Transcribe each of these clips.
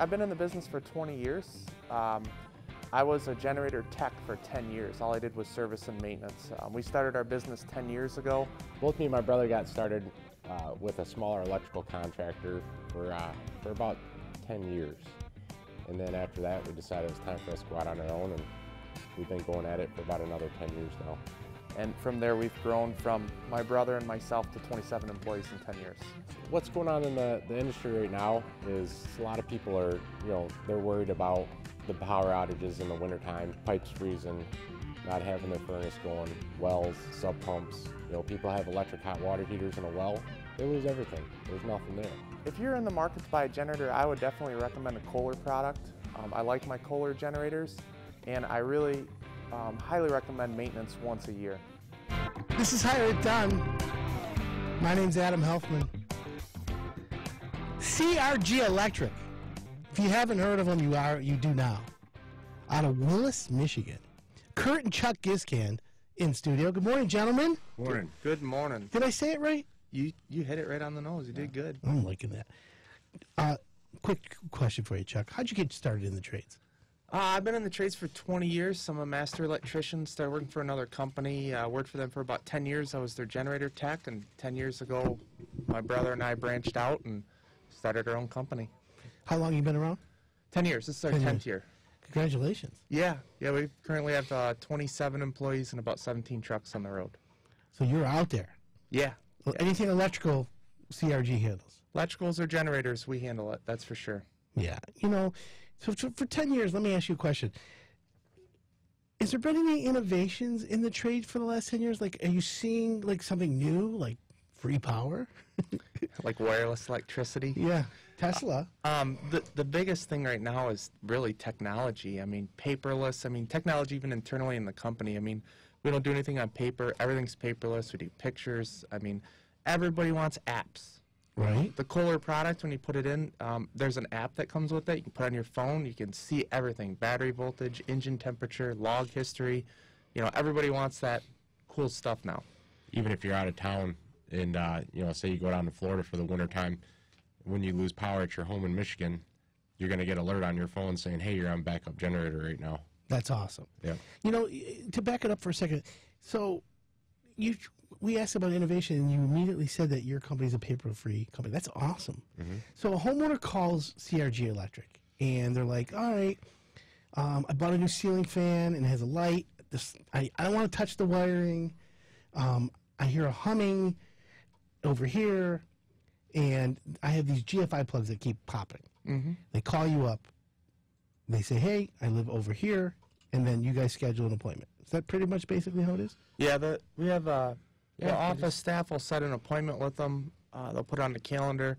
I've been in the business for 20 years. I was a generator tech for 10 years. All I did was service and maintenance. We started our business 10 years ago. Both me and my brother got started with a smaller electrical contractor for about 10 years. And then after that, we decided it was time for us to go out on our own, and we've been going at it for about another 10 years now. And from there, we've grown from my brother and myself to 27 employees in 10 years. What's going on in the industry right now is a lot of people are, they're worried about the power outages in the wintertime, pipes freezing, not having their furnace going, wells, sub pumps. People have electric hot water heaters in a well, they lose everything. There's nothing there. If you're in the market to buy a generator, I would definitely recommend a Kohler product. I like my Kohler generators, and I really highly recommend maintenance once a year. This is Hire It Done. My name's Adam Helfman. CRG Electric. If you haven't heard of them, you do now. Out of Willis, Michigan. Curt and Chuck Guisgand in studio. Good morning, gentlemen. Morning. Good morning. Did I say it right? You hit it right on the nose. You did good. I'm liking that. Quick question for you, Chuck. How'd you get started in the trades? I've been in the trades for 20 years. I'm a master electrician. Started working for another company. Worked for them for about 10 years. I was their generator tech, and 10 years ago, my brother and I branched out and started our own company. How long you been around? 10 years. This is our 10th year. Congratulations. Yeah. We currently have 27 employees and about 17 trucks on the road. So you're out there. Yeah. Well, anything electrical, CRG handles. Electricals or generators, we handle it. That's for sure. Yeah. So for 10 years, let me ask you a question. Is there been any innovations in the trade for the last 10 years? Like, are you seeing like something new, like free power? Like wireless electricity? Yeah. Tesla. The biggest thing right now is really technology. I mean, paperless. I mean, technology even internally in the company. I mean, we don't do anything on paper. Everything's paperless. We do pictures. I mean, everybody wants apps. Right. The Kohler product, when you put it in, there's an app that comes with it. You can put it on your phone. You can see everything: battery voltage, engine temperature, log history. Everybody wants that cool stuff now. Even if you're out of town and, say you go down to Florida for the wintertime, when you lose power at your home in Michigan, you're going to get alert on your phone saying, hey, you're on backup generator right now. That's awesome. Yeah. To back it up for a second, so we asked about innovation, and you immediately said that your company's a paper-free company. That's awesome. Mm-hmm. So a homeowner calls CRG Electric, and they're like, all right, I bought a new ceiling fan, and it has a light. I don't want to touch the wiring. I hear a humming over here, and I have these GFI plugs that keep popping. Mm-hmm. They call you up. They say, hey, I live over here, and then you guys schedule an appointment. Is that pretty much basically how it is? Yeah, we have the office staff will set an appointment with them. They'll put it on the calendar.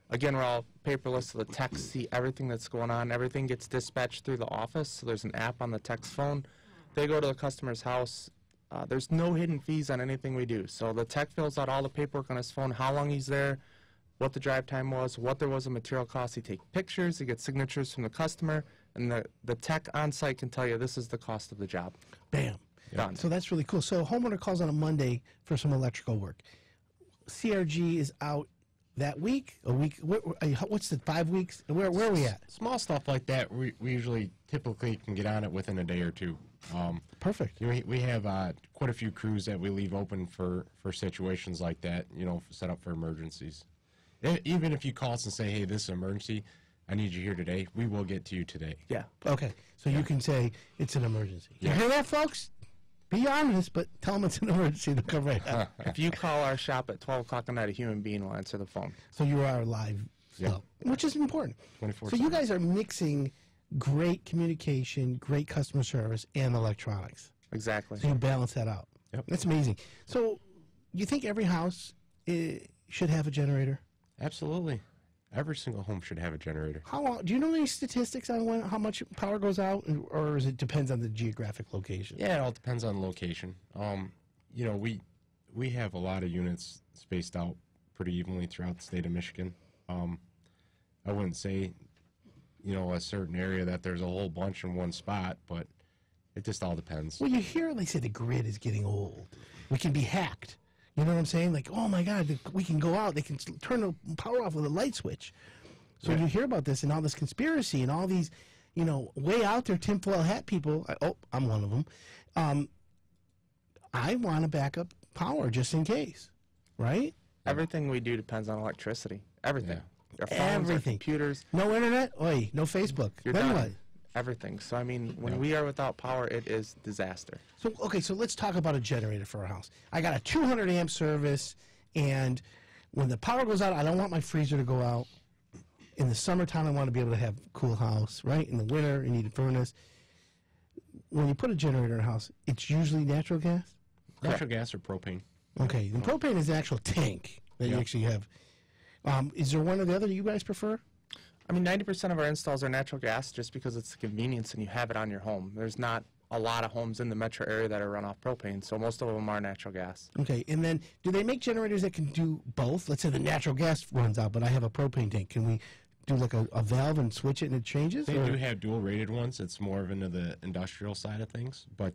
Again, we're all paperless, so the techs see everything that's going on. Everything gets dispatched through the office, so there's an app on the tech's phone. They go to the customer's house. There's no hidden fees on anything we do. So the tech fills out all the paperwork on his phone, how long he's there, what the drive time was, what there was a material cost. He takes pictures, he gets signatures from the customer, and the tech on site can tell you this is the cost of the job. Bam. Done. So that's really cool. So a homeowner calls on a Monday for some electrical work. CRG is out that week, a week. What's the 5 weeks? Where are we at? Small stuff like that, we usually typically can get on it within a day or two. Perfect. We have quite a few crews that we leave open for situations like that, set up for emergencies. Even if you call us and say, hey, this is an emergency, I need you here today, we will get to you today. Yeah. Okay. So you can say it's an emergency. Yeah. You hear that, folks? Be honest, but tell them it's an emergency. They'll come right out. If you call our shop at 12 o'clock at night, a human being will answer the phone. So you are live still, which is important. 24/7. So you guys are mixing great communication, great customer service, and electronics. Exactly. So you balance that out. Yep. That's amazing. So you think every house should have a generator? Absolutely. Every single home should have a generator. How long? Do you know any statistics on how much power goes out, or is it depends on the geographic location? Yeah, it all depends on the location. We have a lot of units spaced out pretty evenly throughout the state of Michigan. I wouldn't say, a certain area that there's a whole bunch in one spot, but it just all depends. Well, you hear they say the grid is getting old. We can be hacked. You know what I'm saying? Like, oh my God, we can go out. They can turn the power off with a light switch. So you hear about this and all this conspiracy and all these, way out there tinfoil hat people. I'm one of them. I want to back up power just in case, right? Everything we do depends on electricity. Everything. Yeah. Our phones, our Everything. computers. No internet? Oi, no Facebook. You're Then done. what? Everything. So, I mean, when we are without power, it is disaster. So, okay, so let's talk about a generator for our house. I got a 200 amp service, and when the power goes out, I don't want my freezer to go out. In the summertime, I want to be able to have a cool house, right? In the winter, you need a furnace. When you put a generator in a house, it's usually natural gas? Natural gas or propane. Okay, and propane is the actual tank that you actually have. Is there one or the other that you guys prefer? I mean, 90% of our installs are natural gas just because it's a convenience and you have it on your home. There's not a lot of homes in the metro area that are run off propane, so most of them are natural gas. Okay, and then do they make generators that can do both? Let's say the natural gas runs out, but I have a propane tank. Can we do like a valve and switch it and it changes? They do have dual rated ones. It's more of into the industrial side of things. But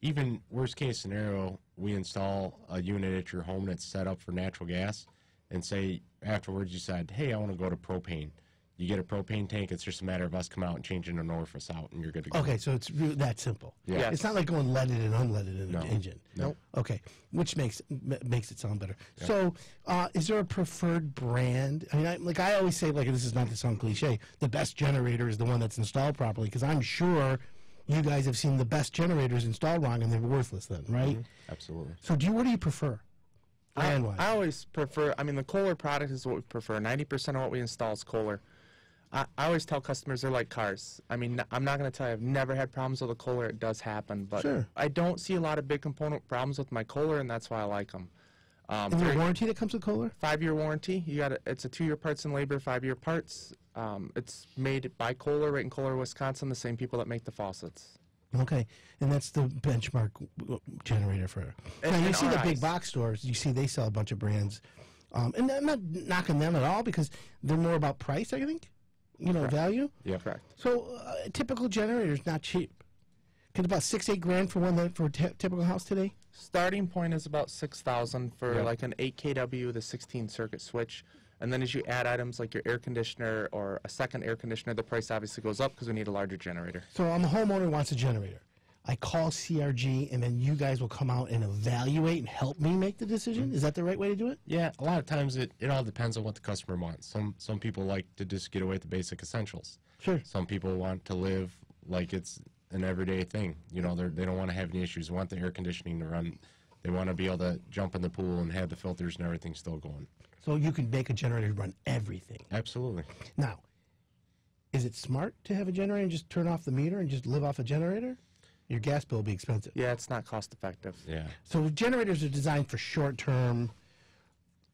even worst case scenario, we install a unit at your home that's set up for natural gas, and say afterwards you said, hey, I want to go to propane. You get a propane tank, it's just a matter of us come out and changing an orifice out, and you're good to go. Okay, so it's that simple. Yeah. Yes. It's not like going leaded and unleaded in an engine. Nope. Okay, which makes it sound better. Yeah. So, is there a preferred brand? I mean, I always say, this is not to sound cliche, the best generator is the one that's installed properly, because I'm sure you guys have seen the best generators installed wrong, and they're worthless then, right? Mm-hmm. Absolutely. So, what do you prefer? I always prefer, the Kohler product is what we prefer. 90% of what we install is Kohler. I always tell customers they're like cars. I mean, I'm not going to tell you I've never had problems with a Kohler. It does happen. But sure. I don't see a lot of big component problems with my Kohler, and that's why I like them. Is there a warranty that comes with Kohler? 5-year warranty. It's a 2-year parts and labor, 5-year parts. It's made by Kohler, right in Kohler, Wisconsin, the same people that make the faucets. Okay, and that's the benchmark generator for. Now, you see the big box stores. You see they sell a bunch of brands, and I'm not knocking them at all because they're more about price, I think. Value. Yeah, correct. So a typical generator is not cheap. Could about $6-8 grand for one for a typical house today. Starting point is about $6,000 for like an 8 kW with a 16 circuit switch. And then as you add items like your air conditioner or a second air conditioner, the price obviously goes up because we need a larger generator. So I'm a homeowner who wants a generator. I call CRG, and then you guys will come out and evaluate and help me make the decision? Mm-hmm. Is that the right way to do it? Yeah, a lot of times it all depends on what the customer wants. Some people like to just get away with the basic essentials. Sure. Some people want to live like it's an everyday thing. They don't want to have any issues. They want the air conditioning to run. They want to be able to jump in the pool and have the filters and everything still going. So you can make a generator run everything. Absolutely. Now, is it smart to have a generator and just turn off the meter and just live off a generator? Your gas bill will be expensive. Yeah, it's not cost effective. Yeah. So generators are designed for short term,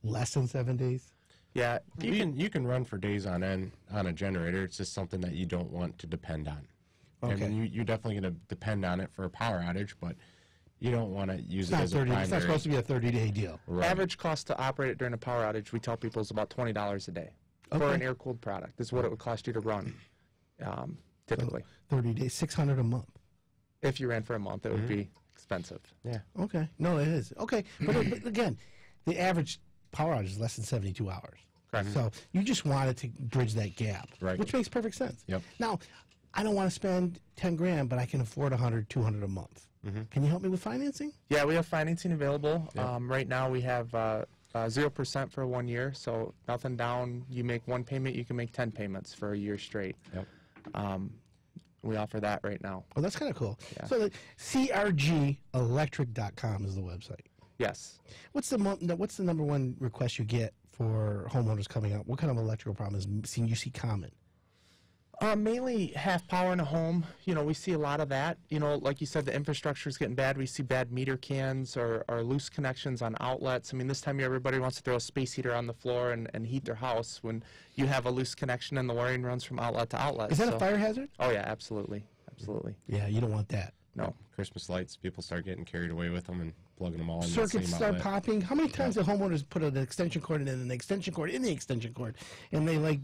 less than 7 days? Yeah. You can run for days on end on a generator. It's just something that you don't want to depend on. Okay. I mean, you're definitely going to depend on it for a power outage, but you don't want to use it as a primary. It's not supposed to be a 30-day deal. Right. Average cost to operate it during a power outage, we tell people, is about $20 a day. Okay. For an air-cooled product is what it would cost you to run, typically. So 30 days, $600 a month. If you ran for a month, it would be expensive. Yeah. Okay. No, it is. Okay. But again, the average power outage is less than 72 hours. Correct. So you just wanted to bridge that gap, Right. which makes perfect sense. Yep. Now, I don't want to spend 10 grand, but I can afford 100, 200 a month. Mm-hmm. Can you help me with financing? Yeah, we have financing available. Yep. Right now we have 0% for 1 year, so nothing down. You make one payment, you can make 10 payments for a year straight. Yep. We offer that right now. Oh, that's kind of cool. Yeah. So the crgelectric.com is the website. Yes. What's the number one request you get for homeowners coming out? What kind of electrical problems you see common? Mainly half power in a home. We see a lot of that. Like you said, the infrastructure is getting bad. We see bad meter cans or loose connections on outlets. I mean, this time of year, everybody wants to throw a space heater on the floor and heat their house when you have a loose connection and the wiring runs from outlet to outlet. Is that a fire hazard? Oh, yeah, absolutely. Absolutely. Yeah, you don't want that. No. Christmas lights, people start getting carried away with them and plugging them all in Circuits the same start outlet. popping. How many times have homeowners put an extension cord in an extension cord in the extension cord, and they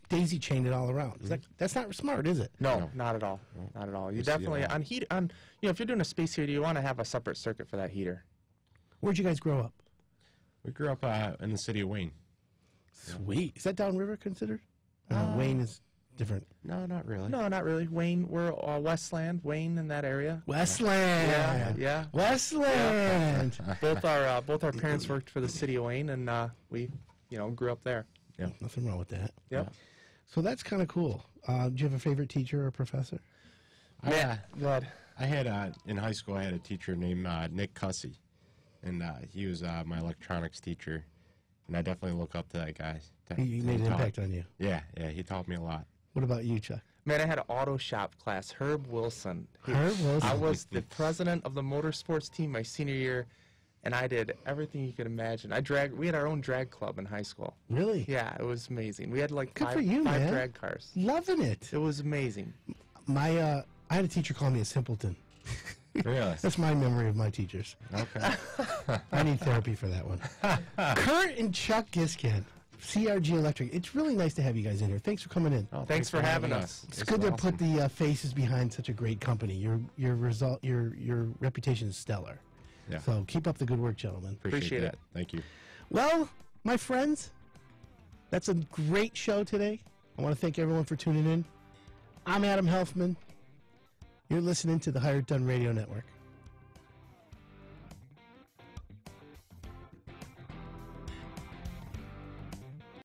daisy chained it all around? That's not smart, is it? No, not at all. Not at all. You definitely if you're doing a space heater, you want to have a separate circuit for that heater. Where'd you guys grow up? We grew up in the city of Wayne. Sweet. Is that downriver considered? Wayne is different. No, not really. No, not really. Wayne, we're Westland, Wayne, in that area. Westland. Yeah. Westland. Both our parents worked for the city of Wayne, and we, grew up there. Yeah. Nothing wrong with that. Yep. So that's kind of cool. Do you have a favorite teacher or professor? Yeah. Good. I had in high school. I had a teacher named Nick Cussy, and he was my electronics teacher, and I definitely look up to that guy. He made an impact on you. Yeah, he taught me a lot. What about you, Chuck? Man, I had an auto shop class. Herb Wilson. Herb Wilson. I was the president of the motorsports team my senior year, and I did everything you could imagine. We had our own drag club in high school. Really? Yeah, it was amazing. We had like Good five for you, man. drag cars. Loving it. It was amazing. I had a teacher call me a simpleton. Really? That's my memory of my teachers. Okay. I need therapy for that one. Kurt and Chuck Guisgand, CRG Electric. It's really nice to have you guys in here. Thanks for coming in. Oh, Thanks for having us. It's good to put the faces behind such a great company. Your reputation is stellar. Yeah. So keep up the good work, gentlemen. Appreciate that. it. Thank you. Well, my friends, that's a great show today. I want to thank everyone for tuning in. I'm Adam Helfman. You're listening to the Hired Done Radio Network.